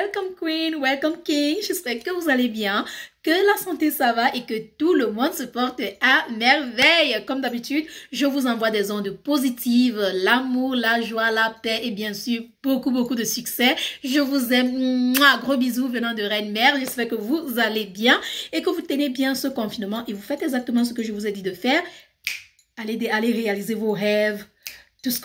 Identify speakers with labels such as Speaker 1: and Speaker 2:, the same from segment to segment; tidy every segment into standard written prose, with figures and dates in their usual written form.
Speaker 1: welcome Queen, welcome King. J'espère que vous allez bien, que la santé ça va et que tout le monde se porte à merveille. Comme d'habitude, je vous envoie des ondes positives, l'amour, la joie, la paix et bien sûr beaucoup de succès. Je vous aime. Mouah, gros bisous venant de Reine Mère. J'espère que vous allez bien et que vous tenez bien ce confinement et vous faites exactement ce que je vous ai dit de faire. Allez réaliser vos rêves. Tout ce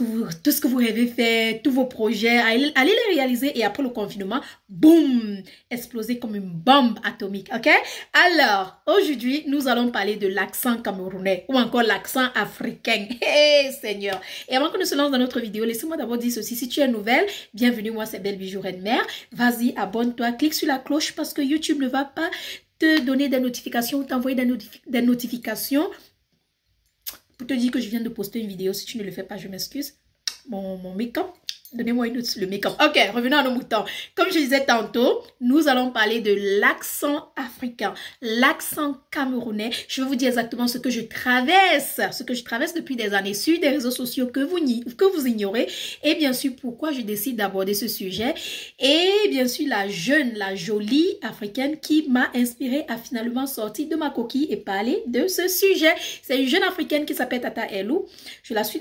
Speaker 1: que vous rêvez faire, tous vos projets, allez les réaliser et après le confinement, boum, exploser comme une bombe atomique, ok? Alors, aujourd'hui, nous allons parler de l'accent camerounais ou encore l'accent africain. Hey, Seigneur! Et avant que nous se lance dans notre vidéo, laissez-moi d'abord dire ceci. Si tu es nouvelle, bienvenue, moi c'est Belle Bijou Reine Mère. Vas-y, abonne-toi, clique sur la cloche parce que YouTube ne va pas te donner des notifications ou t'envoyer des notifications pour te dire que je viens de poster une vidéo. Si tu ne le fais pas, je m'excuse. Mon make-up. Donnez-moi une autre sur le make-up. Ok, revenons à nos moutons. Comme je disais tantôt, nous allons parler de l'accent africain, l'accent camerounais. Je vais vous dire exactement ce que je traverse depuis des années sur des réseaux sociaux que vous ignorez. Et bien sûr, pourquoi je décide d'aborder ce sujet. Et bien sûr, la jolie africaine qui m'a inspirée à finalement sortir de ma coquille et parler de ce sujet. C'est une jeune africaine qui s'appelle Tata Elou. Je la suis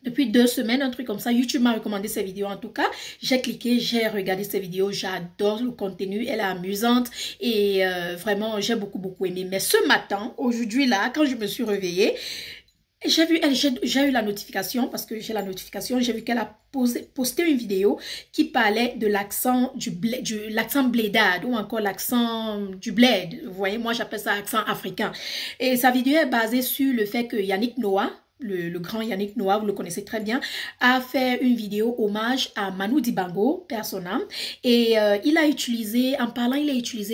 Speaker 1: depuis 2 semaines, un truc comme ça. YouTube m'a recommandé ces vidéos en tout cas. J'ai cliqué, j'ai regardé ces vidéos. J'adore le contenu, elle est amusante et vraiment j'ai beaucoup aimé. Mais ce matin, aujourd'hui là, quand je me suis réveillée, j'ai eu la notification parce que j'ai la notification. J'ai vu qu'elle a posté une vidéo qui parlait de l'accent l'accent blédade ou encore l'accent du bled. Vous voyez, moi j'appelle ça accent africain. Et sa vidéo est basée sur le fait que Yannick Noah, le grand Yannick Noah, vous le connaissez très bien, a fait une vidéo hommage à Manu Dibango, père son âme, et il a utilisé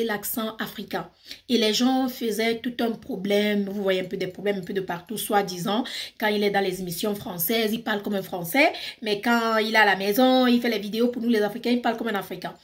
Speaker 1: l'accent africain. Et les gens faisaient tout un problème, vous voyez un peu des problèmes un peu de partout, soi-disant, quand il est dans les émissions françaises, il parle comme un Français, mais quand il est à la maison, il fait les vidéos pour nous les Africains, il parle comme un Africain.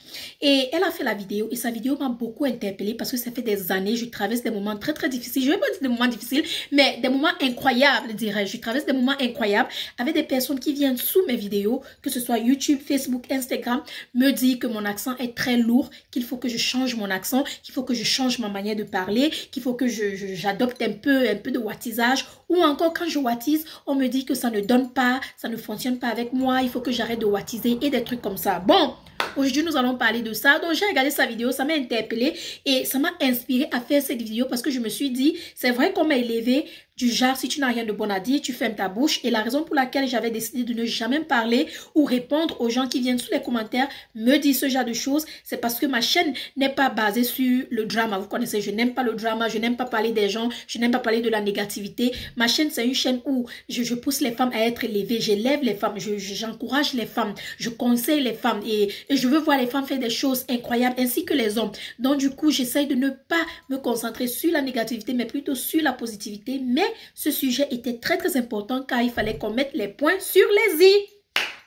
Speaker 1: Et elle a fait la vidéo, et sa vidéo m'a beaucoup interpellée parce que ça fait des années, je traverse des moments très difficiles, je ne vais pas dire des moments difficiles, mais des moments incroyables, dirais-je. Je traverse des moments incroyables avec des personnes qui viennent sous mes vidéos, que ce soit YouTube, Facebook, Instagram, me dire que mon accent est très lourd, qu'il faut que je change mon accent, qu'il faut que je change ma manière de parler, qu'il faut que j'adopte un peu de wattisage, ou encore quand je wattise, on me dit que ça ne donne pas, ça ne fonctionne pas avec moi, il faut que j'arrête de wattiser et des trucs comme ça. Bon, aujourd'hui nous allons parler de ça. Donc j'ai regardé sa vidéo, ça m'a interpellée et ça m'a inspiré à faire cette vidéo parce que je me suis dit, c'est vrai qu'on m'a élevé du genre, si tu n'as rien de bon à dire, tu fermes ta bouche. Et la raison pour laquelle j'avais décidé de ne jamais parler ou répondre aux gens qui viennent sous les commentaires me dire ce genre de choses, c'est parce que ma chaîne n'est pas basée sur le drama. Vous connaissez, je n'aime pas le drama, je n'aime pas parler des gens, je n'aime pas parler de la négativité. Ma chaîne, c'est une chaîne où je pousse les femmes à être élevées, j'élève les femmes, j'encourage les femmes, je conseille les femmes et je veux voir les femmes faire des choses incroyables ainsi que les hommes. Donc du coup, j'essaye de ne pas me concentrer sur la négativité, mais plutôt sur la positivité. Mais ce sujet était très important car il fallait qu'on mette les points sur les i.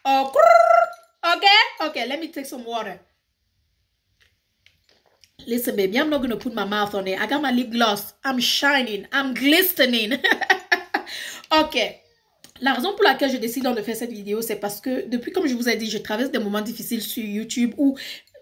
Speaker 1: Oh, ok, let me take some water. Listen, baby, I'm not going to put my mouth on it. I got my lip gloss. I'm shining. I'm glistening. Ok. La raison pour laquelle je décide de faire cette vidéo, c'est parce que depuis, comme je vous ai dit, je traverse des moments difficiles sur YouTube où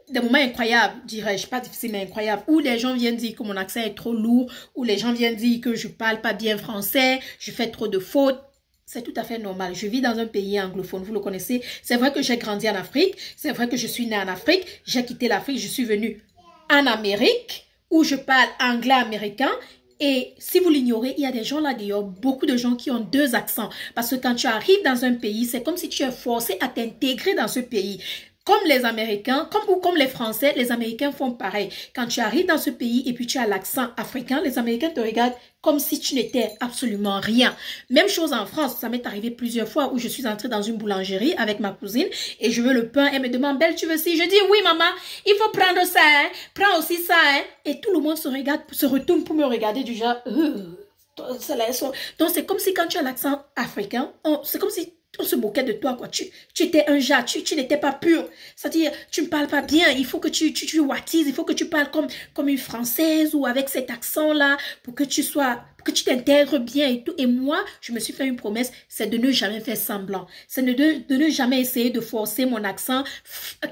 Speaker 1: des moments incroyables, dirais-je, pas difficiles mais incroyables, où les gens viennent dire que mon accent est trop lourd, où les gens viennent dire que je parle pas bien français, je fais trop de fautes. C'est tout à fait normal. Je vis dans un pays anglophone, vous le connaissez. C'est vrai que j'ai grandi en Afrique, c'est vrai que je suis née en Afrique, j'ai quitté l'Afrique, je suis venue en Amérique, où je parle anglais américain. Et si vous l'ignorez, il y a des gens là d'ailleurs, beaucoup de gens qui ont 2 accents. Parce que quand tu arrives dans un pays, c'est comme si tu es forcé à t'intégrer dans ce pays. Comme les Américains, comme les Français, les Américains font pareil. Quand tu arrives dans ce pays et puis tu as l'accent africain, les Américains te regardent comme si tu n'étais absolument rien. Même chose en France, ça m'est arrivé plusieurs fois où je suis entrée dans une boulangerie avec ma cousine et je veux le pain. Elle me demande, Belle, tu veux ci? Je dis, oui maman, il faut prendre ça, hein. Prends aussi ça, hein. Et tout le monde se retourne pour me regarder du genre, donc c'est comme si quand tu as l'accent africain, c'est comme si on se moquait de toi, quoi. Tu étais un rat, tu n'étais pas pur. C'est-à-dire, tu ne parles pas bien. Il faut que tu wattises, il faut que tu parles comme une Française ou avec cet accent-là pour que tu sois que tu t'intègres bien et tout. Et moi, je me suis fait une promesse, c'est de ne jamais faire semblant. C'est de ne jamais essayer de forcer mon accent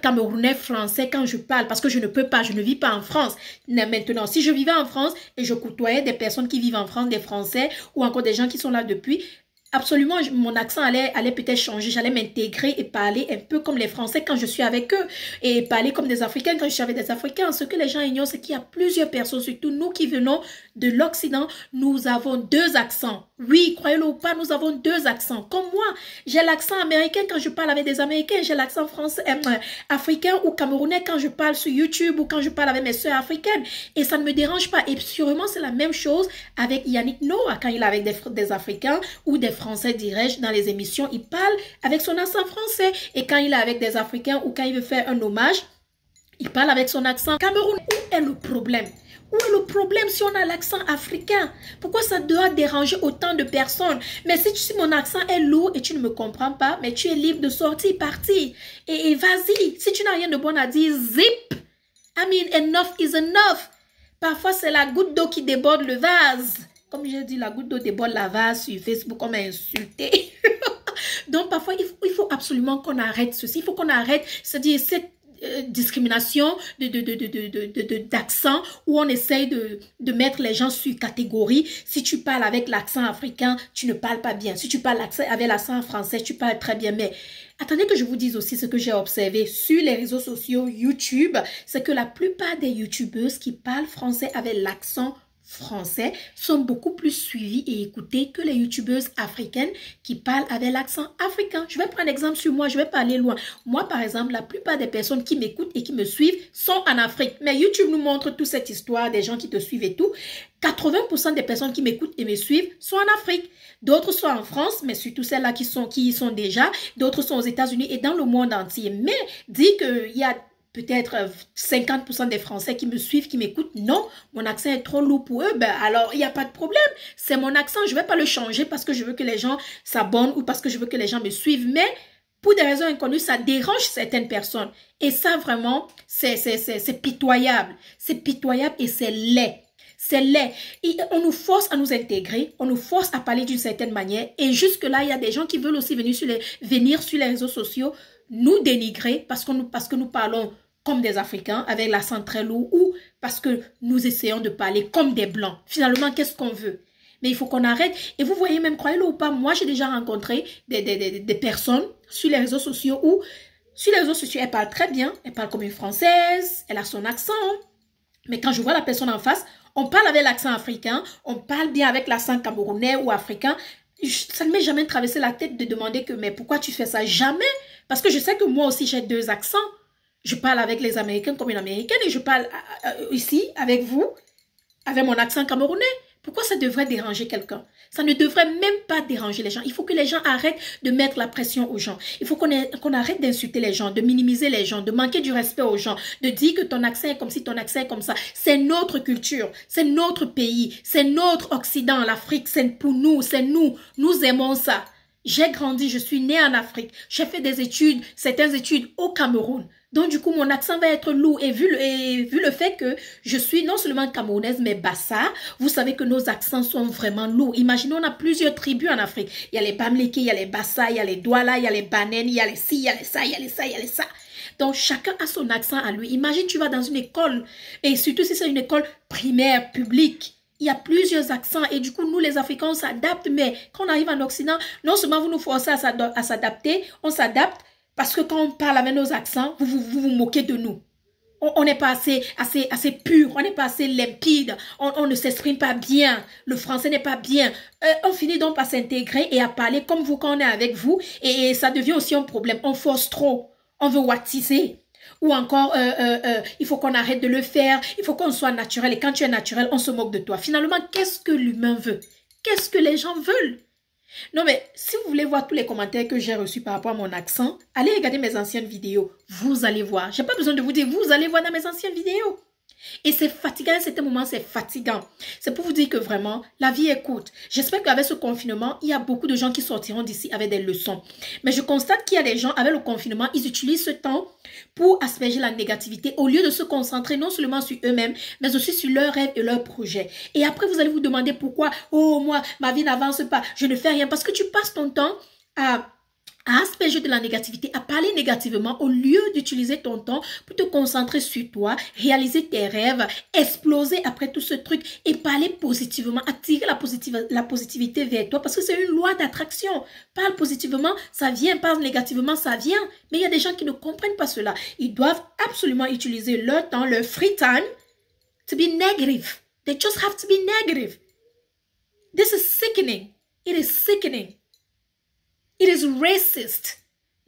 Speaker 1: camerounais français quand je parle, parce que je ne peux pas, je ne vis pas en France. Maintenant, si je vivais en France et je côtoyais des personnes qui vivent en France, des Français ou encore des gens qui sont là depuis, absolument, mon accent allait peut-être changer. J'allais m'intégrer et parler un peu comme les Français quand je suis avec eux. Et parler comme des Africains quand je suis avec des Africains. Ce que les gens ignorent, c'est qu'il y a plusieurs personnes, surtout nous qui venons de l'Occident, nous avons deux accents. Oui, croyez-le ou pas, nous avons deux accents. Comme moi, j'ai l'accent américain quand je parle avec des Américains. J'ai l'accent français, africain ou camerounais quand je parle sur YouTube ou quand je parle avec mes soeurs africaines. Et ça ne me dérange pas. Et sûrement, c'est la même chose avec Yannick Noah quand il est avec des Africains ou des Français, dirais-je, dans les émissions. Il parle avec son accent français. Et quand il est avec des Africains ou quand il veut faire un hommage, il parle avec son accent Cameroun. Où est le problème? Où est le problème si on a l'accent africain? Pourquoi ça doit déranger autant de personnes? Mais si mon accent est lourd et tu ne me comprends pas, mais tu es libre de sortir, partir. Et vas-y, si tu n'as rien de bon à dire, zip. I mean, enough is enough. Parfois, c'est la goutte d'eau qui déborde le vase. Comme j'ai dit, la goutte d'eau déborde la vase sur Facebook, on m'a insulté. Donc, parfois, il faut absolument qu'on arrête ceci. Il faut qu'on arrête, c'est-à-dire cette discrimination d'accent où on essaye de mettre les gens sur catégorie. Si tu parles avec l'accent africain, tu ne parles pas bien. Si tu parles avec l'accent français, tu parles très bien. Mais attendez que je vous dise aussi ce que j'ai observé sur les réseaux sociaux YouTube, c'est que la plupart des YouTubeuses qui parlent français avec l'accent français sont beaucoup plus suivis et écoutés que les youtubeuses africaines qui parlent avec l'accent africain. Je vais prendre un exemple sur moi, je vais pas aller loin. Moi, par exemple, la plupart des personnes qui m'écoutent et qui me suivent sont en Afrique. Mais YouTube nous montre toute cette histoire des gens qui te suivent et tout. 80% des personnes qui m'écoutent et me suivent sont en Afrique. D'autres sont en France, mais surtout celles-là qui y sont déjà. D'autres sont aux États-Unis et dans le monde entier. Mais dire qu'il y a peut-être 50% des Français qui me suivent, qui m'écoutent, non, mon accent est trop lourd pour eux, ben alors il n'y a pas de problème. C'est mon accent, je ne vais pas le changer parce que je veux que les gens s'abonnent ou parce que je veux que les gens me suivent, mais pour des raisons inconnues, ça dérange certaines personnes. Et ça, vraiment, c'est pitoyable. C'est pitoyable et c'est laid. C'est laid. Et on nous force à nous intégrer, on nous force à parler d'une certaine manière. Et jusque-là, il y a des gens qui veulent aussi venir sur les réseaux sociaux nous dénigrer parce que nous parlons comme des Africains, avec l'accent très lourd, ou parce que nous essayons de parler comme des Blancs. Finalement, qu'est-ce qu'on veut? Mais il faut qu'on arrête. Et vous voyez même, croyez-le ou pas, moi, j'ai déjà rencontré des personnes sur les réseaux sociaux où, sur les réseaux sociaux, elle parle très bien, elle parle comme une Française, elle a son accent. Mais quand je vois la personne en face, on parle avec l'accent africain, on parle bien avec l'accent camerounais ou africain. Ça ne m'est jamais traversé la tête de demander que, mais pourquoi tu fais ça? Jamais. Parce que je sais que moi aussi, j'ai deux accents. Je parle avec les Américains comme une Américaine et je parle ici avec vous, avec mon accent camerounais. Pourquoi ça devrait déranger quelqu'un? Ça ne devrait même pas déranger les gens. Il faut que les gens arrêtent de mettre la pression aux gens. Il faut qu'on arrête d'insulter les gens, de minimiser les gens, de manquer du respect aux gens, de dire que ton accent est comme si ton accent est comme ça. C'est notre culture, c'est notre pays, c'est notre Occident, l'Afrique, c'est pour nous, c'est nous. Nous aimons ça. J'ai grandi, je suis née en Afrique. J'ai fait des études, certaines études au Cameroun. Donc, du coup, mon accent va être lourd. Et vu le fait que je suis non seulement camerounaise, mais bassa, vous savez que nos accents sont vraiment lourds. Imaginez, on a plusieurs tribus en Afrique. Il y a les Bamléké, il y a les Bassa, il y a les Douala, il y a les Banen, il y a les ci, il y a les ça, il y a les ça, il y a les ça. Donc, chacun a son accent à lui. Imagine, tu vas dans une école, et surtout si c'est une école primaire, publique. Il y a plusieurs accents et du coup, nous les Africains, on s'adapte. Mais quand on arrive en Occident, non seulement vous nous forcez à s'adapter, on s'adapte parce que quand on parle avec nos accents, vous vous moquez de nous. On n'est pas assez pur, on n'est pas assez limpide, on ne s'exprime pas bien, le français n'est pas bien. On finit donc par s'intégrer et à parler comme vous quand on est avec vous et ça devient aussi un problème. On force trop, on veut wattiser. Ou encore, il faut qu'on arrête de le faire, il faut qu'on soit naturel. Et quand tu es naturel, on se moque de toi. Finalement, qu'est-ce que l'humain veut? Qu'est-ce que les gens veulent? Non, mais si vous voulez voir tous les commentaires que j'ai reçus par rapport à mon accent, allez regarder mes anciennes vidéos. Vous allez voir. J'ai pas besoin de vous dire, vous allez voir dans mes anciennes vidéos. Et c'est fatigant, à certains moments, c'est fatigant. C'est pour vous dire que vraiment, la vie est courte. J'espère qu'avec ce confinement, il y a beaucoup de gens qui sortiront d'ici avec des leçons. Mais je constate qu'il y a des gens, avec le confinement, ils utilisent ce temps pour asperger la négativité au lieu de se concentrer non seulement sur eux-mêmes, mais aussi sur leurs rêves et leurs projets. Et après, vous allez vous demander pourquoi, oh, moi, ma vie n'avance pas, je ne fais rien. Parce que tu passes ton temps à asperger de la négativité, à parler négativement au lieu d'utiliser ton temps pour te concentrer sur toi, réaliser tes rêves, exploser après tout ce truc et parler positivement, attirer la positivité vers toi parce que c'est une loi d'attraction. Parle positivement, ça vient, parle négativement, ça vient. Mais il y a des gens qui ne comprennent pas cela. Ils doivent absolument utiliser leur temps, leur free time to be negative. They just have to be negative. This is sickening. It is sickening. It is racist.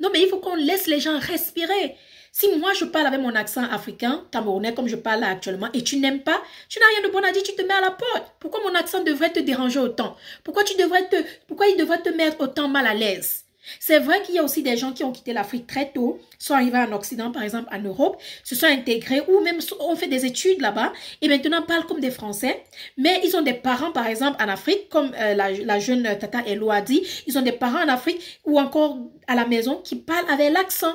Speaker 1: Non, mais il faut qu'on laisse les gens respirer. Si moi, je parle avec mon accent africain, camerounais, comme je parle là actuellement, et tu n'aimes pas, tu n'as rien de bon à dire, tu te mets à la porte. Pourquoi mon accent devrait te déranger autant? Pourquoi il devrait te mettre autant mal à l'aise? C'est vrai qu'il y a aussi des gens qui ont quitté l'Afrique très tôt, sont arrivés en Occident, par exemple en Europe, se sont intégrés ou même ont fait des études là-bas et maintenant parlent comme des Français. Mais ils ont des parents, par exemple, en Afrique, comme la jeune Tata Elo a dit, ils ont des parents en Afrique ou encore à la maison qui parlent avec l'accent.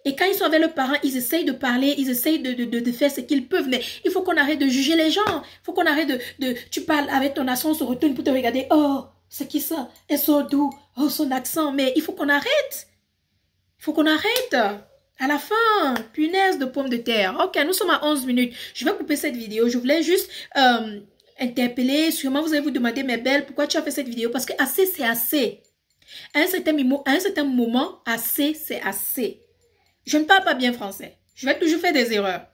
Speaker 1: Et quand ils sont avec leurs parents, ils essayent de parler, ils essayent de faire ce qu'ils peuvent. Mais il faut qu'on arrête de juger les gens. Il faut qu'on arrête tu parles avec ton accent, on se retourne pour te regarder. Oh, c'est qui ça? Elle sort d'où? Oh, son accent. Mais il faut qu'on arrête. Il faut qu'on arrête. À la fin, punaise de pommes de terre. Ok, nous sommes à 11 minutes. Je vais couper cette vidéo. Je voulais juste interpeller. Sûrement, vous allez vous demander, mais Belle, pourquoi tu as fait cette vidéo? Parce que assez, c'est assez. À un certain moment, assez, c'est assez. Je ne parle pas bien français. Je vais toujours faire des erreurs.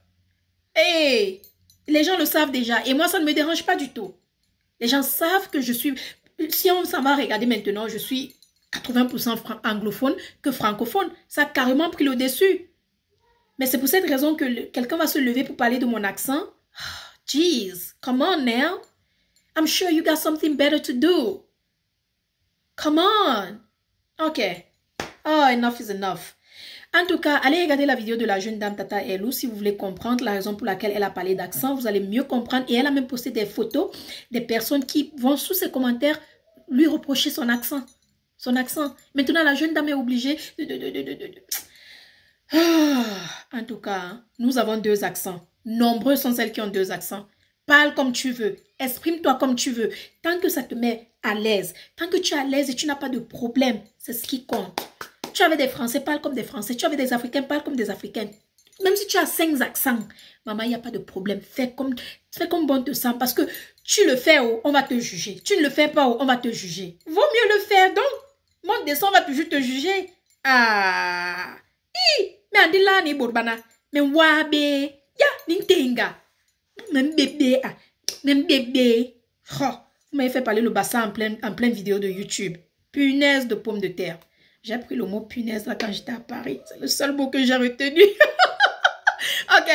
Speaker 1: Et les gens le savent déjà. Et moi, ça ne me dérange pas du tout. Les gens savent que je suis... Si on s'en va regarder maintenant, je suis 80% anglophone que francophone. Ça a carrément pris le dessus. Mais c'est pour cette raison que quelqu'un va se lever pour parler de mon accent. Jeez, come on now. I'm sure you got something better to do. Come on. Ok. Oh, enough is enough. En tout cas, allez regarder la vidéo de la jeune dame Tata Elo si vous voulez comprendre la raison pour laquelle elle a parlé d'accent. Vous allez mieux comprendre. Et elle a même posté des photos des personnes qui vont sous ses commentaires lui reprocher son accent. Son accent. Maintenant, la jeune dame est obligée En tout cas, nous avons deux accents. Nombreux sont celles qui ont deux accents. Parle comme tu veux. Exprime-toi comme tu veux. Tant que ça te met à l'aise. Tant que tu es à l'aise et tu n'as pas de problème. C'est ce qui compte. Tu avais des Français, parle comme des Français. Tu avais des Africains, parle comme des Africains. Même si tu as 5 accents, maman, il n'y a pas de problème. Fais comme bon te semble. Parce que tu le fais, on va te juger. Tu ne le fais pas, on va te juger. Vaut mieux le faire. Donc, monte descend, on va toujours te juger. Ah. Mais Andila ni Bourbana. Mais wabe. Ya, nintenga. Même bébé. Même bébé. Oh, vous m'avez fait parler le bassin en pleine vidéo de YouTube. Punaise de pommes de terre. J'ai appris le mot punaise là quand j'étais à Paris. C'est le seul mot que j'ai retenu. Ok.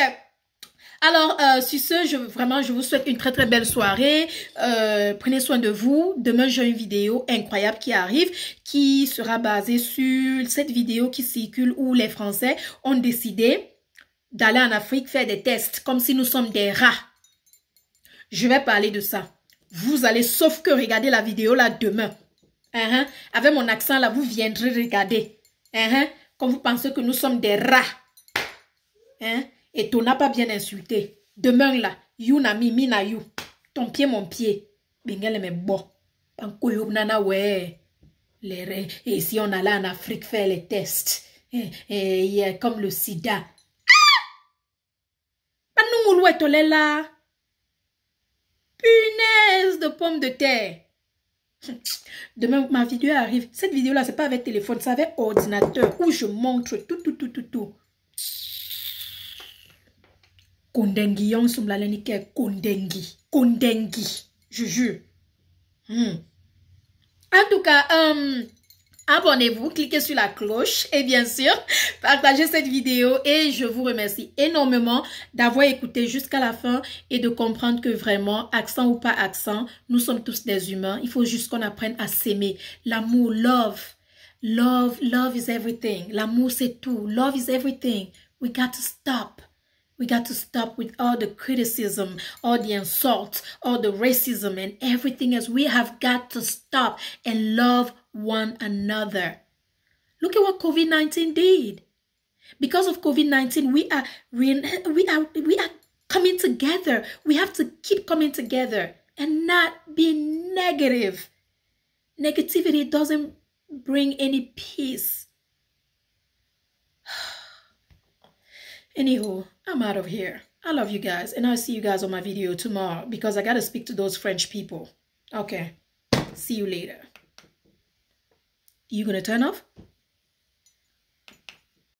Speaker 1: Alors, sur ce, je vous souhaite une très très belle soirée. Prenez soin de vous. Demain, j'ai une vidéo incroyable qui arrive, qui sera basée sur cette vidéo qui circule où les Français ont décidé d'aller en Afrique faire des tests, comme si nous sommes des rats. Je vais parler de ça. Vous allez, sauf que regarder la vidéo là demain. Avec mon accent là, vous viendrez regarder. Comme vous pensez que nous sommes des rats. Et tu n'as pas bien insulté. Demain là, you na mi, mi na you. Ton pied, mon pied. Bengele me bo. Panko nana ouais. Et si on allait en Afrique faire les tests. Et comme le sida. Pas nous moulouet tolé là. Punaise de pommes de terre. Demain, ma vidéo arrive. Cette vidéo-là, c'est pas avec téléphone, c'est avec ordinateur où je montre tout. Kondengi, yon soumlaleni ke kondengi. Kondengi. Je jure. En tout cas, abonnez-vous, cliquez sur la cloche et bien sûr, partagez cette vidéo et je vous remercie énormément d'avoir écouté jusqu'à la fin et de comprendre que vraiment, accent ou pas accent, nous sommes tous des humains. Il faut juste qu'on apprenne à s'aimer. L'amour, love. Love is everything. L'amour, c'est tout. Love is everything. We got to stop. We got to stop with all the criticism, all the insults, all the racism and everything else. We have got to stop and love one another. Look at what COVID-19 did. Because of COVID-19, we are coming together. We have to keep coming together and not be negative. Negativity doesn't bring any peace. Anywho, I'm out of here. I love you guys, and I'll see you guys on my video tomorrow because I got to speak to those French people. Okay, see you later. You gonna turn off?